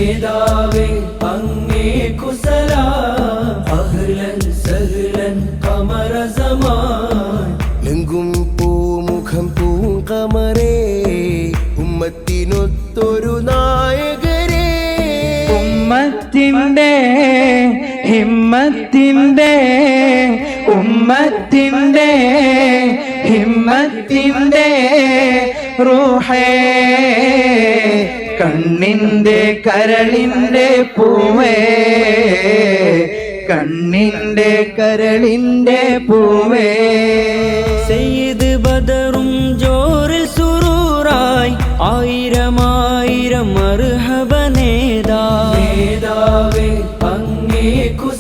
നേതാവേ അങ്ങേക്കു സലാം അഹ്ലൻ സഹ്ലൻ ഖമറ സമാൻ എങ്കും പൂമുഖം പൂങ്കമരേ ഉമ്മത്തിനൊത്തൊരു നായകരേ ഉമ്മത്തിന്റെ ഹിമ്മത്തിന്റെ ഉമ്മത്തിന്റെ ഹിമ്മത്തിന്റെ റൂഹേ കണ്ണിന്റെ കരളിന്റെ പൂവേ കണ്ണിന്റെ കരളിന്റെ പൂവേ സയ്യിദ് ബദറും ജോറിൽ സുറൂറായി ആയിരമായിരം മർഹബ നേതാവേ അങ്ങേക്കു